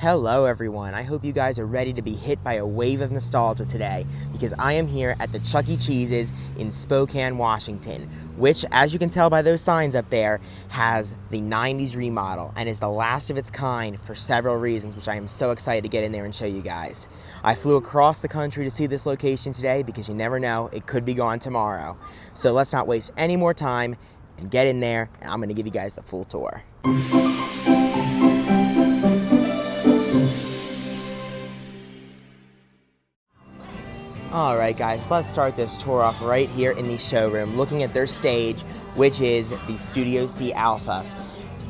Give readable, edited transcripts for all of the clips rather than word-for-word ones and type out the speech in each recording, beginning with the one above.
Hello everyone, I hope you guys are ready to be hit by a wave of nostalgia today because I am here at the Chuck E. Cheese's in Spokane, Washington, which, as you can tell by those signs up there, has the 90s remodel and is the last of its kind for several reasons, which I am so excited to get in there and show you guys. I flew across the country to see this location today because you never know, it could be gone tomorrow. So let's not waste any more time and get in there, and I'm going to give you guys the full tour. Alright guys, let's start this tour off right here in the showroom, looking at their stage, which is the Studio C Alpha.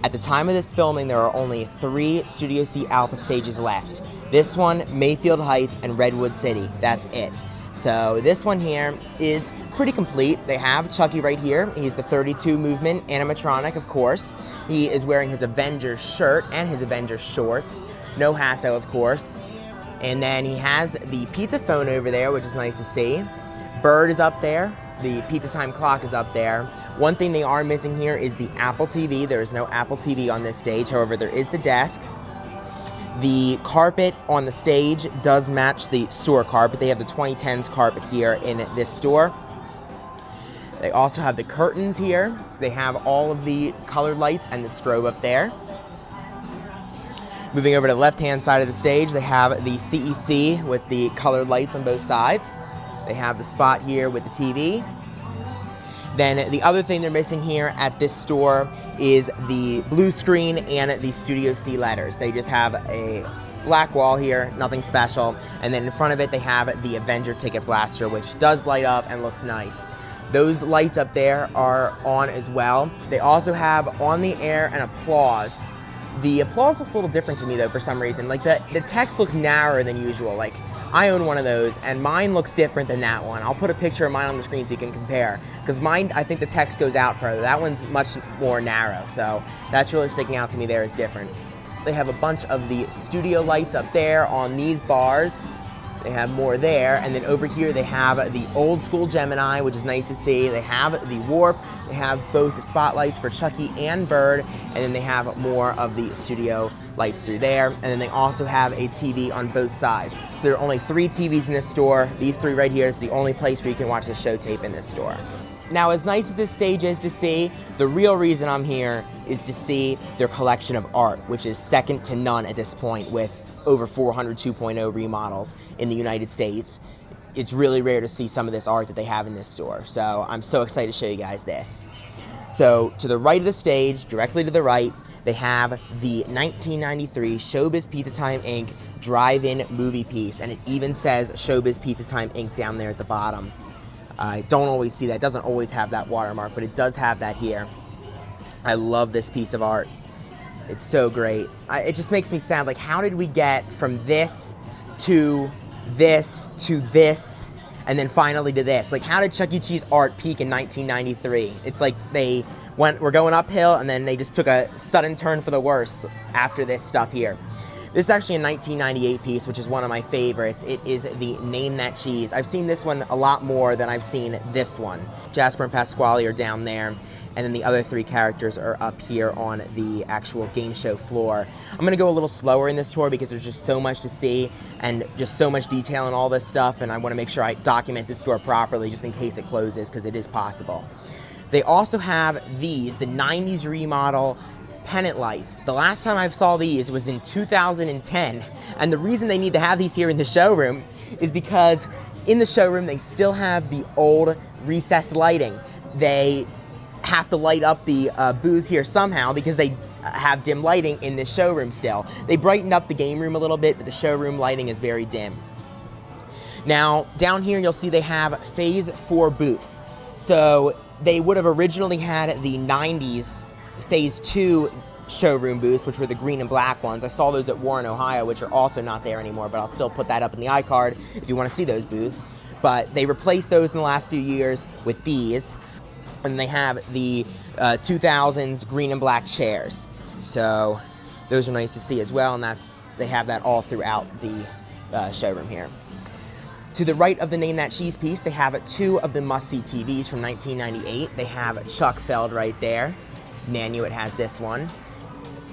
At the time of this filming, there are only 3 Studio C Alpha stages left. This one, Mayfield Heights, and Redwood City. That's it. So this one here is pretty complete. They have Chucky right here. He's the 32 movement animatronic, of course. He is wearing his Avengers shirt and his Avengers shorts. No hat though, of course. And then he has the pizza phone over there, which is nice to see. Bird is up there. The pizza time clock is up there. One thing they are missing here is the Apple TV. There is no Apple TV on this stage. However, there is the desk. The carpet on the stage does match the store carpet. They have the 2010s carpet here in this store. They also have the curtains here. They have all of the colored lights and the strobe up there. Moving over to the left-hand side of the stage, they have the CEC with the colored lights on both sides. They have the spot here with the TV. Then the other thing they're missing here at this store is the blue screen and the Studio C letters. They just have a black wall here, nothing special. And then in front of it, they have the Avenger ticket blaster, which does light up and looks nice. Those lights up there are on as well. They also have On the Air and Applause. The applause looks a little different to me though for some reason. Like the text looks narrower than usual. Like I own one of those and mine looks different than that one. I'll put a picture of mine on the screen so you can compare. Because mine, I think the text goes out further. That one's much more narrow. So that's really sticking out to me there as different. They have a bunch of the studio lights up there on these bars. They have more there, and then over here they have the old school Gemini, which is nice to see. They have the Warp, they have both the spotlights for Chucky and Bird, and then they have more of the studio lights through there, and then they also have a TV on both sides. So there are only 3 TVs in this store. These 3 right here is the only place where you can watch the show tape in this store. Now, as nice as this stage is to see, the real reason I'm here is to see their collection of art, which is second to none at this point with over 400 2.0 remodels in the United States. It's really rare to see some of this art that they have in this store. So I'm so excited to show you guys this. So to the right of the stage, directly to the right, they have the 1993 Showbiz Pizza Time Inc. drive-in movie piece. And it even says Showbiz Pizza Time Inc. down there at the bottom. I don't always see that. It doesn't always have that watermark, but it does have that here. I love this piece of art. It's so great. It just makes me sad, like, how did we get from this to this to this and then finally to this? Like, how did Chuck E. Cheese art peak in 1993? It's like they were going uphill and then they just took a sudden turn for the worse after this stuff here. This is actually a 1998 piece, which is one of my favorites. It is the Name That Cheese. I've seen this one a lot more than I've seen this one. Jasper and Pasquale are down there. And then the other 3 characters are up here on the actual game show floor. I'm going to go a little slower in this tour because there's just so much to see and just so much detail and all this stuff, and I want to make sure I document this store properly just in case it closes, because it is possible. They also have these, the 90s remodel pennant lights. The last time I saw these was in 2010, and the reason they need to have these here in the showroom is because in the showroom they still have the old recessed lighting. They have to light up the booths here somehow because they have dim lighting in this showroom still. They brightened up the game room a little bit, but the showroom lighting is very dim. Now, down here you'll see they have Phase 4 booths. So they would have originally had the 90s Phase 2 showroom booths, which were the green and black ones. I saw those at Warren, Ohio, which are also not there anymore, but I'll still put that up in the iCard if you want to see those booths. But they replaced those in the last few years with these. And they have the 2000s green and black chairs. So those are nice to see as well, and they have that all throughout the showroom here. To the right of the Name That Cheese piece, they have 2 of the must-see TVs from 1998. They have Chuck Feld right there. Nanuet has this one.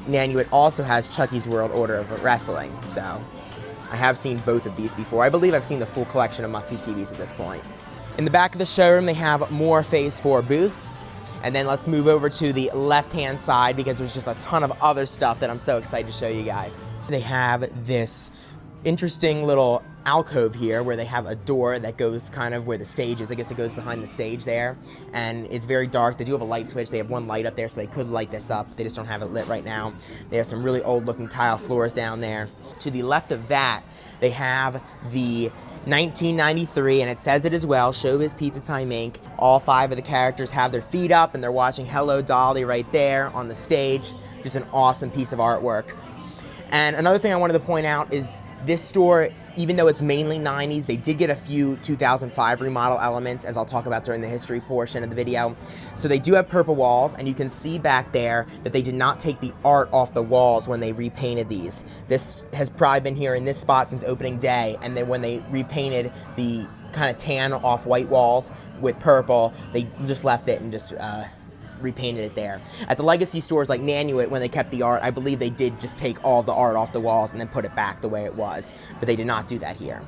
Nanuet also has Chucky's World Order of Wrestling, so I have seen both of these before. I believe I've seen the full collection of must-see TVs at this point. In the back of the showroom, they have more Phase 4 booths. And then let's move over to the left-hand side because there's just a ton of other stuff that I'm so excited to show you guys. They have this interesting little alcove here where they have a door that goes kind of where the stage is. I guess it goes behind the stage there, and it's very dark. They do have a light switch. They have one light up there, so they could light this up. They just don't have it lit right now. They have some really old looking tile floors down there. To the left of that, they have the 1993, and it says it as well, Showbiz Pizza Time Inc. All 5 of the characters have their feet up and they're watching Hello Dolly right there on the stage. Just an awesome piece of artwork. And another thing I wanted to point out is this store, even though it's mainly 90s, they did get a few 2005 remodel elements, as I'll talk about during the history portion of the video. So they do have purple walls, and you can see back there that they did not take the art off the walls when they repainted these. This has probably been here in this spot since opening day, and then when they repainted the kind of tan off-white walls with purple, they just left it and just repainted it there. At the legacy stores like Nanuet, when they kept the art, I believe they did just take all the art off the walls and then put it back the way it was, but they did not do that here.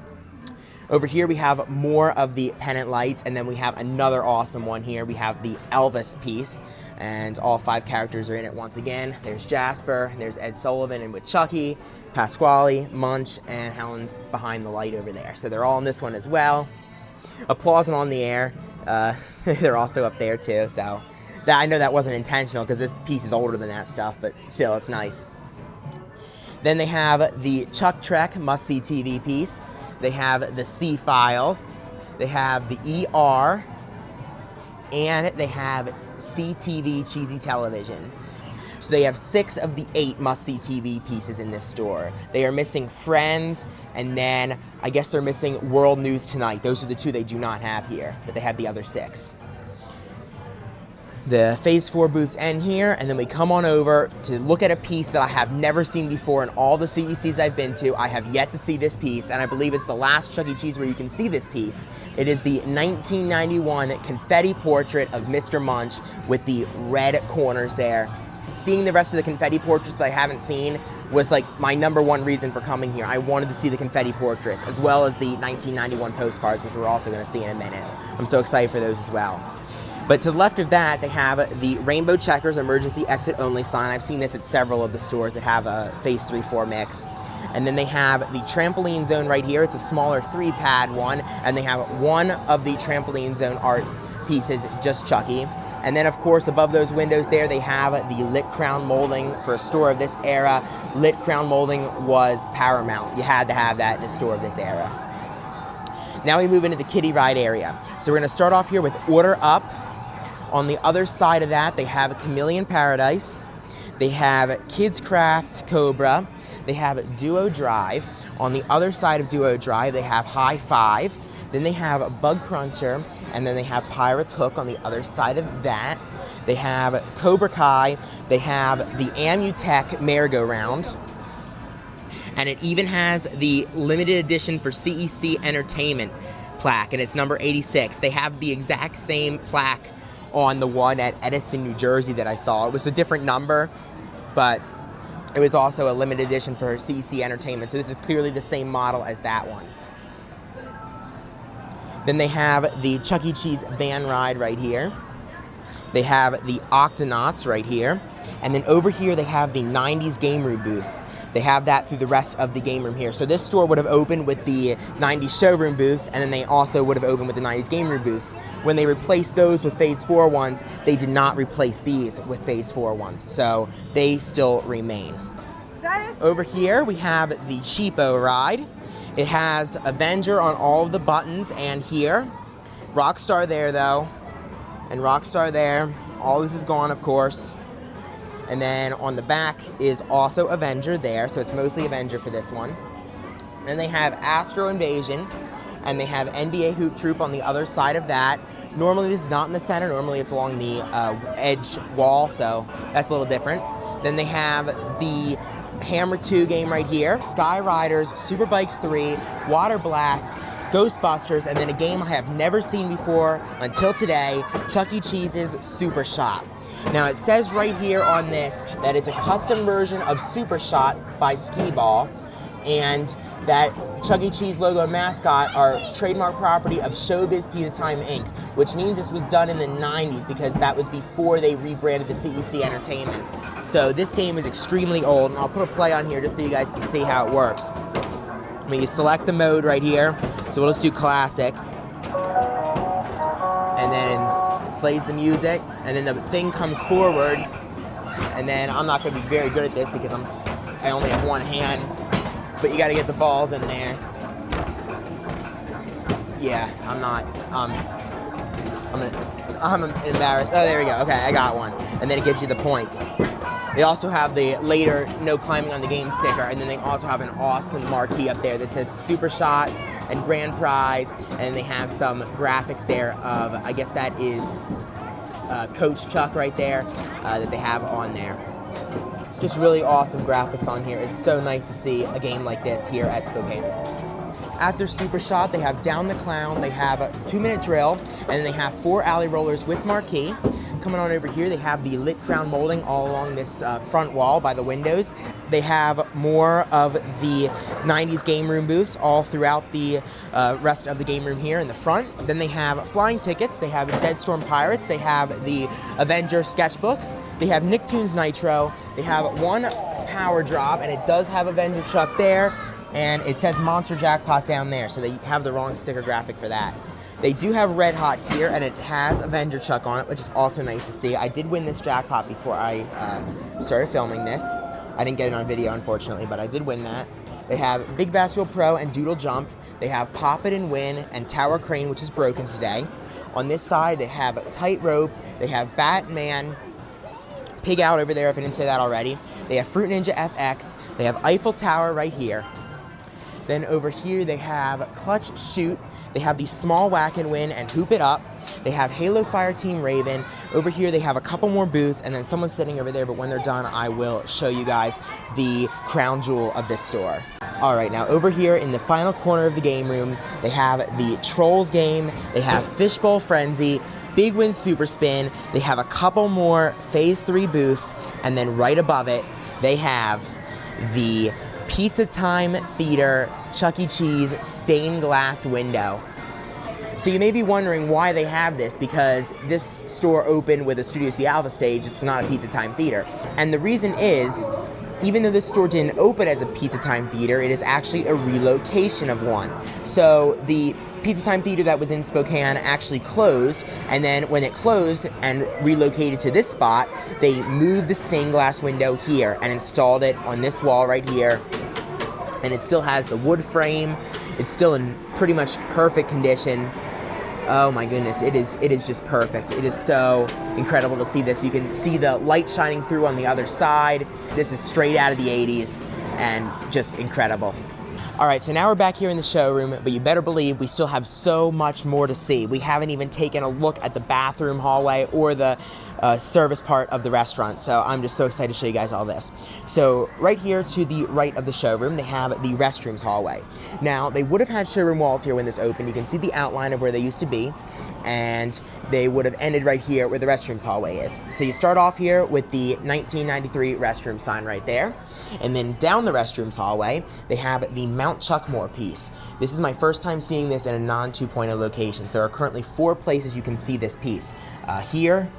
Over here we have more of the pennant lights, and then we have another awesome one here. We have the Elvis piece, and all 5 characters are in it once again. There's Jasper, there's Ed Sullivan, and with Chucky, Pasquale, Munch, and Helen's behind the light over there. So they're all in this one as well. Applause and On the Air, they're also up there too, so I know that wasn't intentional because this piece is older than that stuff, but still, it's nice. Then they have the Chuck Trek must-see TV piece. They have the C-Files. They have the ER. And they have CTV Cheesy Television. So they have 6 of the 8 must-see TV pieces in this store. They are missing Friends, and then I guess they're missing World News Tonight. Those are the 2 they do not have here, but they have the other 6. The Phase 4 booths end here, and then we come on over to look at a piece that I have never seen before in all the CECs I've been to. I have yet to see this piece, and I believe it's the last Chuck E. Cheese where you can see this piece. It is the 1991 confetti portrait of Mr. Munch with the red corners there. Seeing the rest of the confetti portraits I haven't seen was like my #1 reason for coming here. I wanted to see the confetti portraits, as well as the 1991 postcards, which we're also going to see in a minute. I'm so excited for those as well. But to the left of that, they have the Rainbow Checkers Emergency Exit Only sign. I've seen this at several of the stores that have a Phase 3-4 mix. And then they have the Trampoline Zone right here. It's a smaller 3-pad one, and they have one of the Trampoline Zone art pieces, just Chucky. And then, of course, above those windows there, they have the Lit Crown molding. For a store of this era, Lit Crown molding was paramount. You had to have that in a store of this era. Now we move into the kiddie ride area. So we're going to start off here with Order Up. On the other side of that, they have Chameleon Paradise. They have Kids Craft Cobra. They have Duo Drive. On the other side of Duo Drive, they have High Five. Then they have Bug Cruncher, and then they have Pirate's Hook on the other side of that. They have Cobra Kai. They have the Amutech Merry-Go-Round. And it even has the limited edition for CEC Entertainment plaque, and it's number 86. They have the exact same plaque on the one at Edison, New Jersey that I saw. It was a different number, but it was also a limited edition for CEC Entertainment, so this is clearly the same model as that one. Then they have the Chuck E. Cheese van ride right here. They have the Octonauts right here. And then over here they have the 90s Game Room booth. They have that through the rest of the game room here. So this store would have opened with the 90s showroom booths, and then they also would have opened with the 90s game room booths. When they replaced those with Phase 4 ones, they did not replace these with Phase 4 ones. So they still remain. Over here we have the Cheapo ride. It has Avenger on all of the buttons and here. Rockstar there though, and Rockstar there. All this is gone, of course. And then on the back is also Avenger there, so it's mostly Avenger for this one. Then they have Astro Invasion, and they have NBA Hoop Troop on the other side of that. Normally this is not in the center, normally it's along the edge wall, so that's a little different. Then they have the Hammer 2 game right here, Sky Riders, Super Bikes 3, Water Blast, Ghostbusters, and then a game I have never seen before until today, Chuck E. Cheese's Super Shop. Now it says right here on this that it's a custom version of Super Shot by Skee-Ball, and that Chuck E. Cheese logo and mascot are trademark property of Showbiz Pizza Time Inc., which means this was done in the 90s because that was before they rebranded the CEC Entertainment. So this game is extremely old, and I'll put a play on here just so you guys can see how it works. I mean, you select the mode right here, so we'll just do classic, and then it plays the music, and then the thing comes forward, and then I'm not going to be very good at this because I only have one hand, but you got to get the balls in there. Yeah, I'm embarrassed. Oh, there we go. Okay, I got one. And then it gives you the points. They also have the later no climbing on the game sticker, and then they also have an awesome marquee up there that says Super Shot and Grand Prize, and they have some graphics there of, I guess that is Coach Chuck right there that they have on there. Just really awesome graphics on here. It's so nice to see a game like this here at Spokane. After Super Shot, they have Down the Clown, they have a 2-minute drill, and then they have 4 alley rollers with marquee. Coming on over here, they have the lit crown molding all along this front wall by the windows. They have more of the 90s game room booths all throughout the rest of the game room here in the front. Then they have flying tickets, they have Dead Storm Pirates, they have the Avenger sketchbook, they have Nicktoons Nitro, they have one power drop, and it does have Avenger Chuck there, and it says Monster Jackpot down there, so they have the wrong sticker graphic for that. They do have Red Hot here, and it has Avenger Chuck on it, which is also nice to see. I did win this jackpot before I started filming this. I didn't get it on video, unfortunately, but I did win that. They have Big Bass Wheel Pro and Doodle Jump. They have Pop It and Win and Tower Crane, which is broken today. On this side, they have Tightrope. They have Batman, Pig Out over there, if I didn't say that already. They have Fruit Ninja FX. They have Eiffel Tower right here. Then over here, they have Clutch Shoot. They have the Small Whack and Win and Hoop It Up. They have Halo Fire Team Raven. Over here, they have a couple more booths, and then someone's sitting over there, but when they're done, I will show you guys the crown jewel of this store. All right, now over here in the final corner of the game room, they have the Trolls game. They have Fishbowl Frenzy, Big Win Super Spin. They have a couple more Phase 3 booths, and then right above it, they have the Pizza Time Theater Chuck E. Cheese stained glass window. So you may be wondering why they have this, because this store opened with a Studio C Alpha stage. This was not a Pizza Time Theater. And the reason is, even though this store didn't open as a Pizza Time Theater, it is actually a relocation of one. So the Pizza Time Theater that was in Spokane actually closed, and then when it closed and relocated to this spot, they moved the stained glass window here and installed it on this wall right here. And it still has the wood frame. It's still in pretty much perfect condition. Oh my goodness, it is just perfect. It is so incredible to see this. You can see the light shining through on the other side. This is straight out of the 80s and just incredible. All right, so now we're back here in the showroom, but you better believe we still have so much more to see. We haven't even taken a look at the bathroom hallway or the service part of the restaurant, so I'm just so excited to show you guys all this. So right here to the right of the showroom, they have the restrooms hallway. Now, they would have had showroom walls here when this opened. You can see the outline of where they used to be, and they would have ended right here where the restrooms hallway is. So you start off here with the 1993 restroom sign right there, and then down the restrooms hallway, they have the Mount Chuckmore piece. This is my first time seeing this in a non-2.0 location. So there are currently 4 places you can see this piece. Here,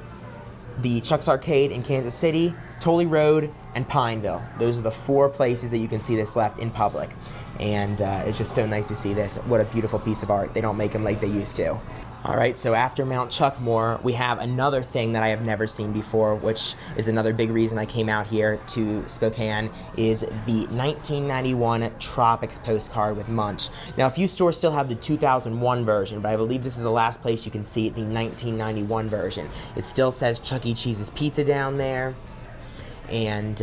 the Chuck's Arcade in Kansas City, Tully Road, and Pineville. Those are the 4 places that you can see this left in public. And it's just so nice to see this. What a beautiful piece of art. They don't make them like they used to. All right, so after Mount Chuckmore, we have another thing that I have never seen before, which is another big reason I came out here to Spokane, is the 1991 Tropics postcard with Munch. Now, a few stores still have the 2001 version, but I believe this is the last place you can see the 1991 version. It still says Chuck E. Cheese's Pizza down there, and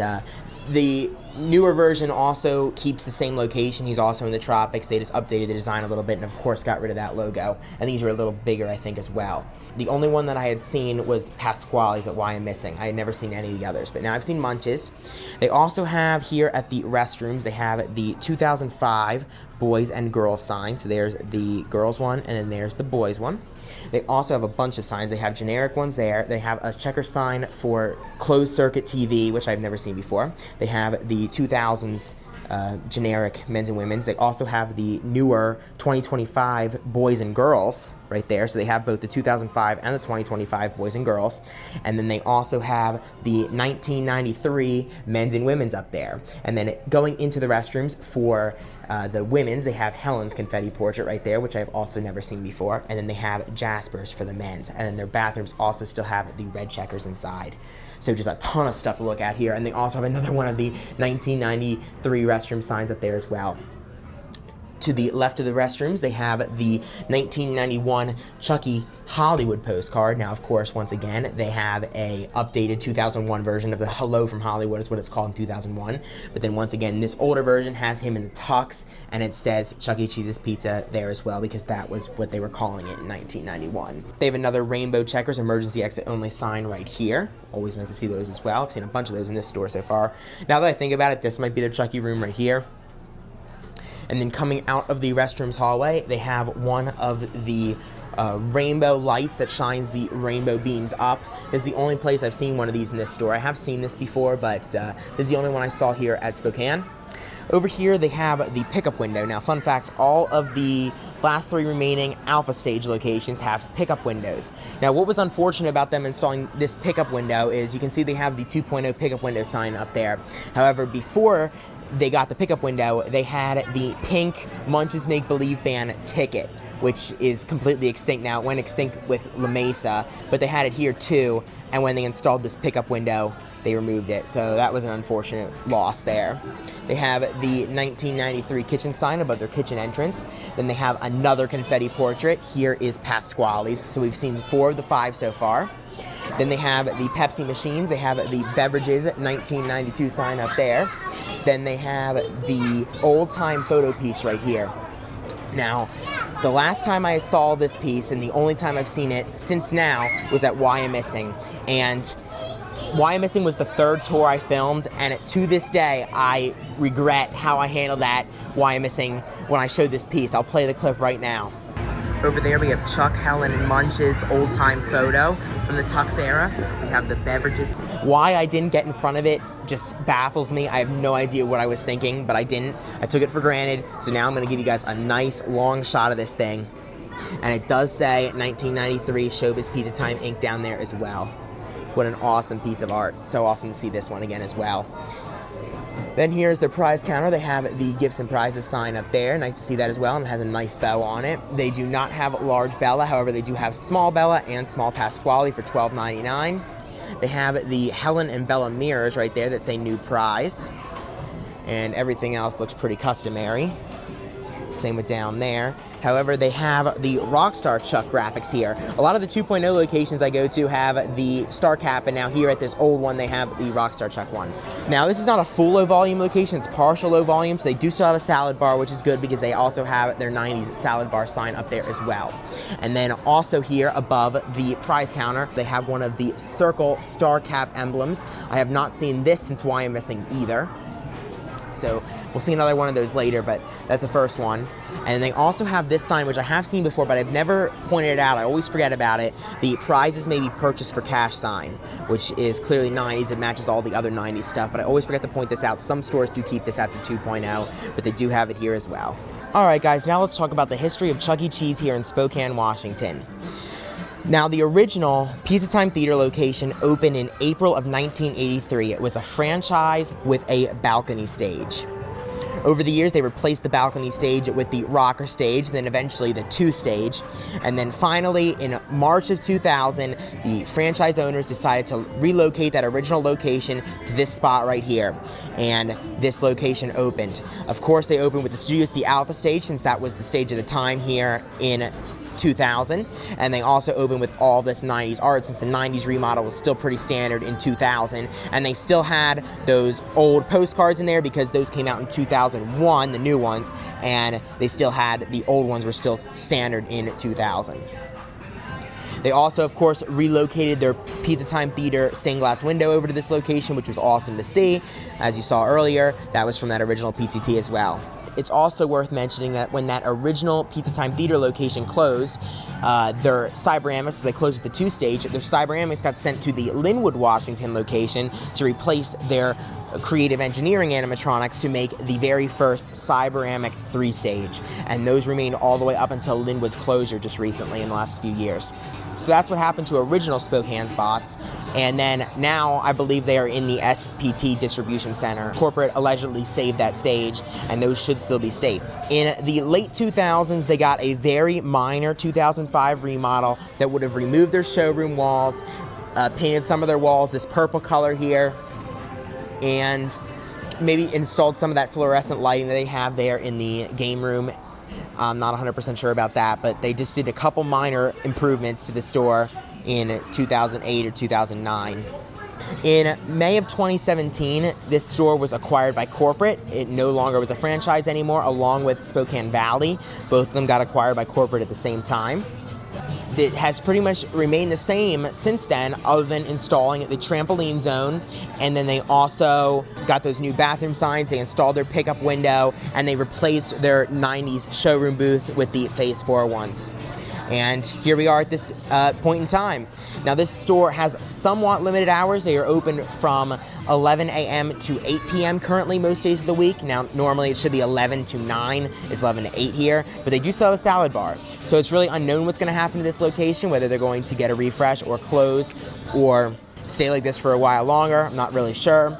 the newer version also keeps the same location. He's also in the tropics. They just updated the design a little bit and of course got rid of that logo. And these are a little bigger, I think, as well. The only one that I had seen was Pasquale's at Why I'm Missing. I had never seen any of the others, but now I've seen Munch's. They also have here at the restrooms, they have the 2005 boys and girls sign. So there's the girls one and then there's the boys one. They also have a bunch of signs. They have generic ones there. They have a checker sign for closed circuit TV, which I've never seen before. They have the 2000s generic men's and women's. They also have the newer 2025 boys and girls right there. So they have both the 2005 and the 2025 boys and girls. And then they also have the 1993 men's and women's up there. And then going into the restrooms for the women's, they have Helen's confetti portrait right there, which I've also never seen before. And then they have Jasper's for the men's. And then their bathrooms also still have the red checkers inside. So just a ton of stuff to look at here. And they also have another one of the 1993 restroom signs up there as well. To the left of the restrooms, they have the 1991 Chucky Hollywood postcard. Now, of course, once again, they have a updated 2001 version of the Hello from Hollywood is what it's called in 2001. But then once again, this older version has him in the tux, and it says Chuck E. Cheese's Pizza there as well, because that was what they were calling it in 1991. They have another Rainbow Checkers emergency exit only sign right here. Always nice to see those as well. I've seen a bunch of those in this store so far. Now that I think about it, this might be their Chucky room right here. And then coming out of the restrooms hallway, they have one of the rainbow lights that shines the rainbow beams up. This is the only place I've seen one of these in this store. I have seen this before, but this is the only one I saw here at Spokane. Over here, they have the pickup window. Now, fun fact, all of the last 3 remaining Alpha Stage locations have pickup windows. Now, what was unfortunate about them installing this pickup window is you can see they have the 2.0 pickup window sign up there. However, before they got the pickup window, they had the pink Munch's Make Believe Band ticket, which is completely extinct now. It went extinct with La Mesa, but they had it here too, and when they installed this pickup window, they removed it, so that was an unfortunate loss there. They have the 1993 kitchen sign above their kitchen entrance. Then they have another confetti portrait. Here is Pasquale's, so we've seen 4 of the 5 so far. Then they have the Pepsi machines. They have the Beverages 1992 sign up there. Then they have the old-time photo piece right here. Now, the last time I saw this piece, and the only time I've seen it since now, was at Why I'm Missing. And Why I'm Missing was the 3rd tour I filmed, and to this day, I regret how I handled that Why I'm Missing when I showed this piece. I'll play the clip right now. Over there we have Chuck, Helen, and Munch's old-time photo from the Tux era. We have the Beverages. Why I didn't get in front of it just baffles me. I have no idea what I was thinking, but I didn't. I took it for granted, so now I'm going to give you guys a nice long shot of this thing. And it does say 1993 Showbiz Pizza Time Inc. down there as well. What an awesome piece of art. So awesome to see this one again as well. Then here's their prize counter. They have the gifts and prizes sign up there. Nice to see that as well, and it has a nice bow on it. They do not have large Bella, however they do have small Bella and small Pasquale for $12.99. They have the Helen and Bella mirrors right there that say new prize. And everything else looks pretty customary. Same with down there. However, they have the Rockstar Chuck graphics here. A lot of the 2.0 locations I go to have the Star Cap, and now here at this old one, they have the Rockstar Chuck one. Now, this is not a full low volume location, it's partial low volume, so they do still have a salad bar, which is good because they also have their 90s salad bar sign up there as well. And then also here above the prize counter, they have one of the Circle Star Cap emblems. I have not seen this since Why I'm Missing either. So we'll see another one of those later, but that's the first one. And they also have this sign, which I have seen before, but I've never pointed it out. I always forget about it. The prizes may be purchased for cash sign, which is clearly 90s. It matches all the other 90s stuff, but I always forget to point this out. Some stores do keep this at the 2.0, but they do have it here as well. All right, guys, now let's talk about the history of Chuck E. Cheese here in Spokane, Washington. Now, the original Pizza Time Theater location opened in April of 1983. It was a franchise with a balcony stage. Over the years, they replaced the balcony stage with the rocker stage, then eventually the 2 stage. And then finally, in March of 2000, the franchise owners decided to relocate that original location to this spot right here. And this location opened. Of course, they opened with the Studio C Alpha stage, since that was the stage of the time here in 2000, and they also opened with all this 90s art, since the 90s remodel was still pretty standard in 2000, and they still had those old postcards in there because those came out in 2001, the new ones, and they still had the old ones were still standard in 2000. They also, of course, relocated their Pizza Time Theater stained glass window over to this location, which was awesome to see. As you saw earlier, that was from that original PTT as well. It's also worth mentioning that when that original Pizza Time Theater location closed, their Cyberamics, as they closed with the 2-stage, their Cyberamics got sent to the Linwood, Washington location to replace their creative engineering animatronics to make the very first Cyberamic 3-stage. And those remained all the way up until Linwood's closure just recently in the last few years. So that's what happened to original Spokane's bots. And then now I believe they are in the SPT distribution center. Corporate allegedly saved that stage, and those should still be safe. In the late 2000s, they got a very minor 2005 remodel that would have removed their showroom walls, painted some of their walls this purple color here, and maybe installed some of that fluorescent lighting that they have there in the game room. I'm not 100% sure about that, but they just did a couple minor improvements to the store in 2008 or 2009. In May of 2017, this store was acquired by corporate. It no longer was a franchise anymore, along with Spokane Valley. Both of them got acquired by corporate at the same time. It has pretty much remained the same since then, other than installing the trampoline zone, and then they also got those new bathroom signs, they installed their pickup window, and they replaced their 90s showroom booths with the Phase 4 ones. And here we are at this point in time. Now this store has somewhat limited hours. They are open from 11 a.m. to 8 p.m. currently most days of the week. Now normally it should be 11 to 9. It's 11 to 8 here, but they do still have a salad bar. So it's really unknown what's going to happen to this location, whether they're going to get a refresh or close or stay like this for a while longer. I'm not really sure,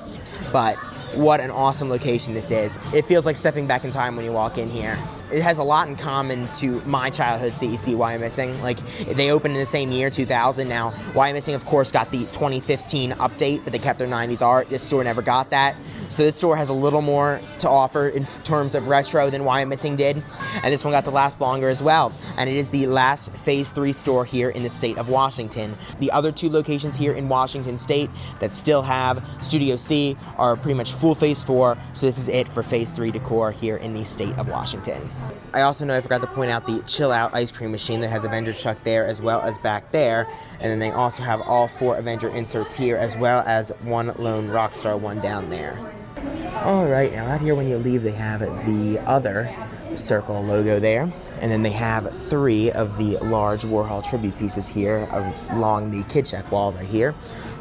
but what an awesome location this is. It feels like stepping back in time when you walk in here. It has a lot in common to my childhood CEC YMissing. Like, they opened in the same year, 2000. Now, YMissing, of course, got the 2015 update, but they kept their 90s art. This store never got that. So this store has a little more to offer in terms of retro than YMissing did. And this one got to last longer as well. And it is the last Phase 3 store here in the state of Washington. The other 2 locations here in Washington State that still have Studio C are pretty much full Phase 4. So this is it for Phase 3 decor here in the state of Washington. I also know I forgot to point out the Chill Out ice cream machine that has Avenger Chuck there as well as back there. And then they also have all 4 Avenger inserts here as well as one lone Rockstar one down there. Alright, now out here when you leave they have the other circle logo there. And then they have 3 of the large Warhol tribute pieces here along the Kid Check wall right here.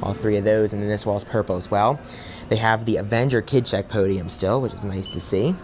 All 3 of those, and then this wall's purple as well. They have the Avenger Kid Check podium still, which is nice to see.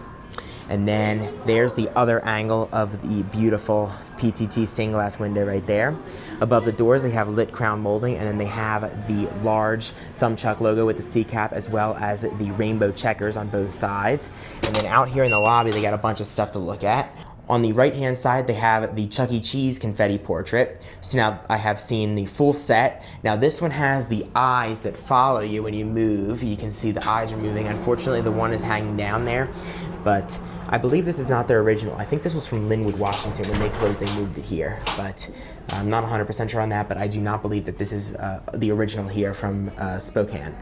And then there's the other angle of the beautiful PTT stained glass window right there. Above the doors, they have lit crown molding, and then they have the large Thumb Chuck logo with the C cap as well as the rainbow checkers on both sides. And then out here in the lobby, they got a bunch of stuff to look at. On the right-hand side, they have the Chuck E. Cheese confetti portrait. So now I have seen the full set. Now this one has the eyes that follow you when you move. You can see the eyes are moving. Unfortunately, the one is hanging down there, but I believe this is not their original. I think this was from Linwood, Washington. When they closed, they moved it here, but I'm not 100% sure on that, but I do not believe that this is the original here from Spokane.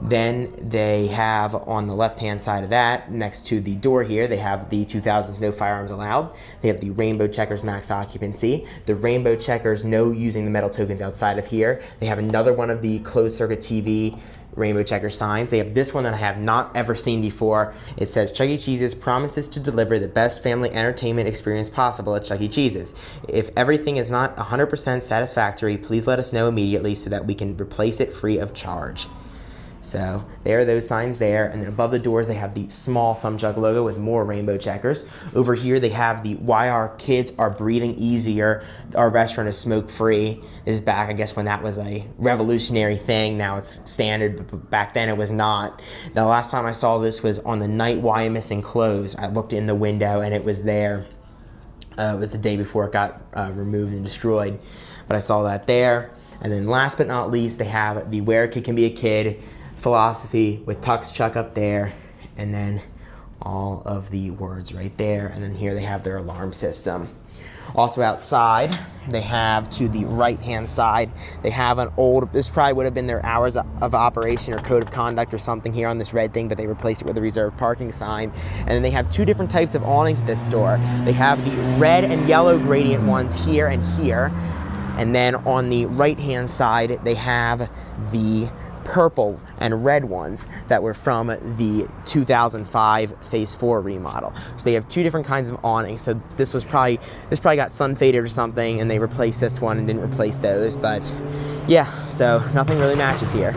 Then they have on the left-hand side of that, next to the door here, they have the 2000s No Firearms Allowed. They have the Rainbow Checkers Max Occupancy. The Rainbow Checkers No Using the Metal Tokens outside of here. They have another one of the closed circuit TV Rainbow Checker signs. They have this one that I have not ever seen before. It says, Chuck E. Cheese's promises to deliver the best family entertainment experience possible at Chuck E. Cheese's. If everything is not 100% satisfactory, please let us know immediately so that we can replace it free of charge. So there are those signs there, and then above the doors they have the small Thumb Chuck logo with more rainbow checkers. Over here they have the Why Our Kids Are Breathing Easier. Our restaurant is smoke free. This is back, I guess, when that was a revolutionary thing. Now it's standard, but back then it was not. The last time I saw this was on the night YMissing closed. I looked in the window and it was there. It was the day before it got removed and destroyed, but I saw that there. And then last but not least, they have the Where a Kid Can Be a Kid philosophy with Tux Chuck up there, and then all of the words right there, and then here they have their alarm system. Also outside, they have to the right-hand side, they have an old, this probably would have been their hours of operation or code of conduct or something here on this red thing, but they replaced it with a reserved parking sign. And then they have 2 different types of awnings at this store. They have the red and yellow gradient ones here and here, and then on the right-hand side, they have the purple and red ones that were from the 2005 Phase 4 remodel. So they have two different kinds of awnings. So this probably got sun faded or something, and they replaced this one and didn't replace those. But yeah, so nothing really matches here.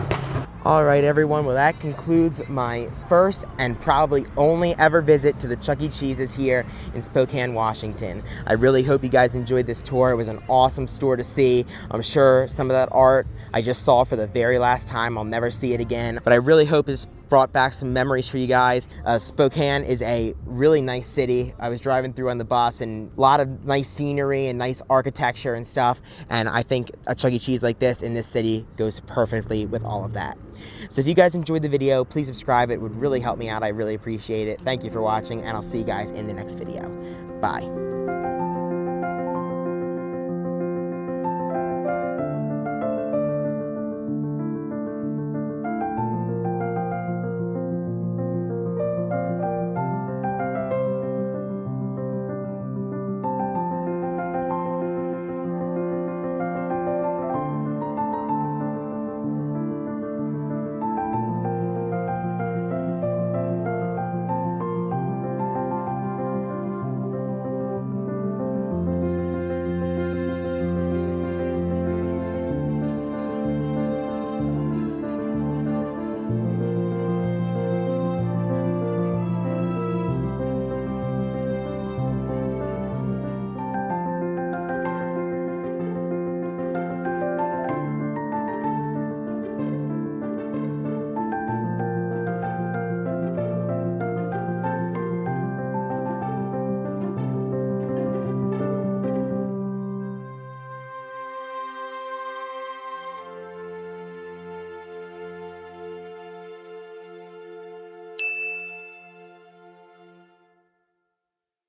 All right, everyone, well, that concludes my first and probably only ever visit to the Chuck E. Cheese's here in Spokane, Washington. I really hope you guys enjoyed this tour. It was an awesome store to see. I'm sure some of that art I just saw for the very last time. I'll never see it again, but I really hope this brought back some memories for you guys. Spokane is a really nice city. I was driving through on the bus, and a lot of nice scenery and nice architecture and stuff, and I think a Chuck E. Cheese like this in this city goes perfectly with all of that. So if you guys enjoyed the video, please subscribe. It would really help me out. I really appreciate it. Thank you for watching, and I'll see you guys in the next video. Bye.